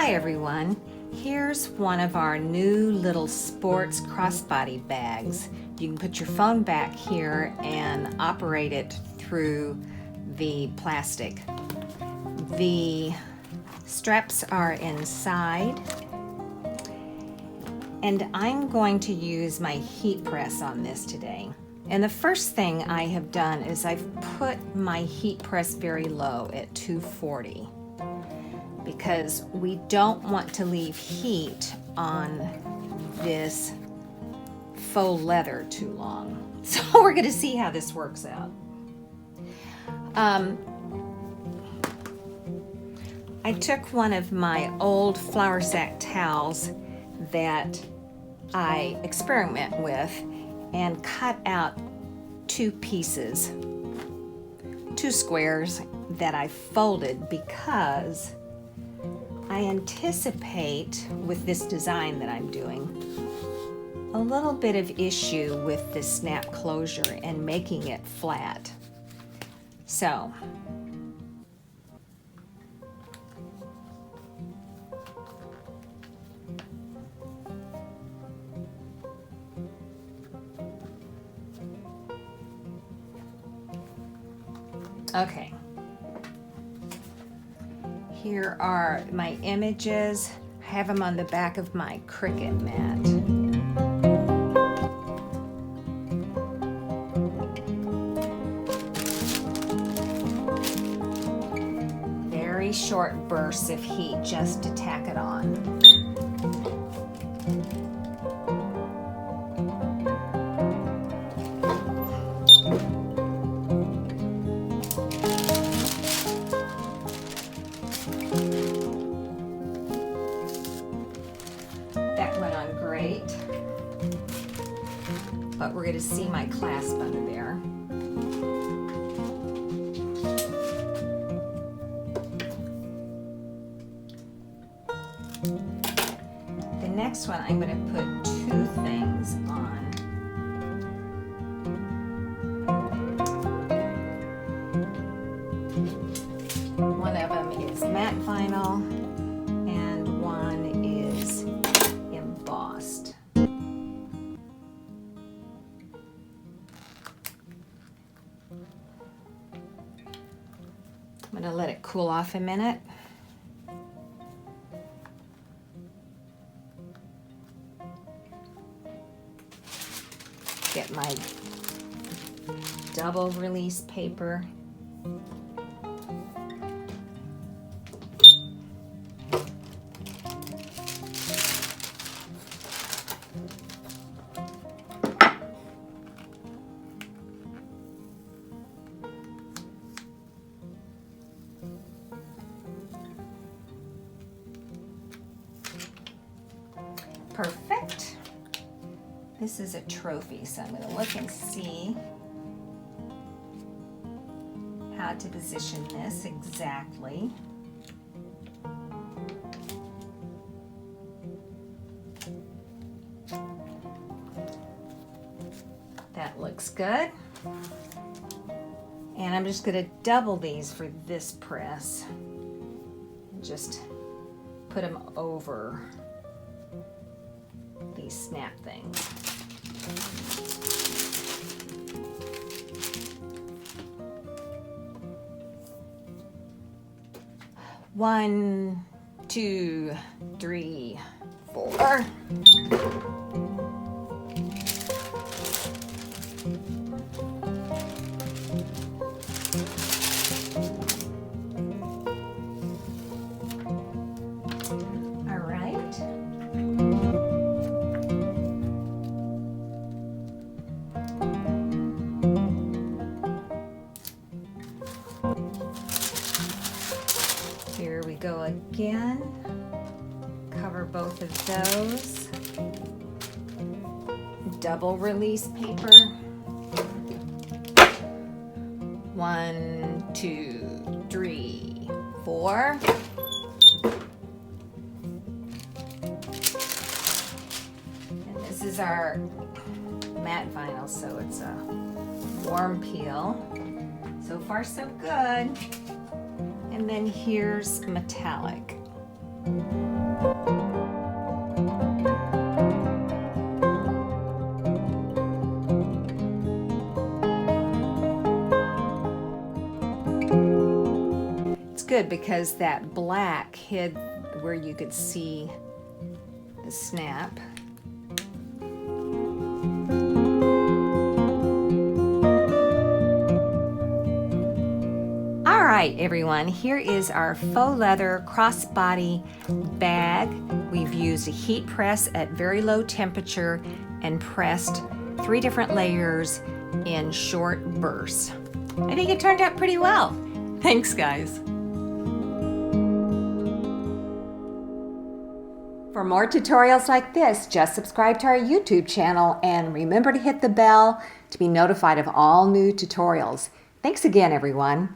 Hi everyone, here's one of our new little sports crossbody bags. You can put your phone back here and operate it through the plastic. The straps are inside, and I'm going to use my heat press on this today. And the first thing I have done is I've put my heat press very low at 240 because we don't want to leave heat on this faux leather too long. So we're going to see how this works out. I took one of my old flour sack towels that I experiment with and cut out two pieces, two squares that I folded because I anticipate with this design that I'm doing a little bit of issue with the snap closure and making it flat. So okay, here are my images. I have them on the back of my Cricut mat. Very short bursts of heat just to tack it on. That went on great, but we're going to see my clasp under there. The next one, I'm going to put two things on. One of them is matte vinyl and one is embossed. I'm going to let it cool off a minute. Get my double release paper. Perfect. This is a trophy, so I'm going to look and see how to position this exactly. That looks good. And I'm just going to double these for this press. Just put them over these snap things. One, two, three, four. All right. Here we go again. Cover both of those. Double release paper. 1, 2, 3, 4. And this is our matte vinyl, so it's a warm peel. So far so good. And then here's metallic. good because that black hid where you could see the snap. All right, everyone, here is our faux leather crossbody bag. We've used a heat press at very low temperature and pressed 3 different layers in short bursts. I think it turned out pretty well. Thanks, guys. For more tutorials like this, just subscribe to our YouTube channel and remember to hit the bell to be notified of all new tutorials. Thanks again, everyone.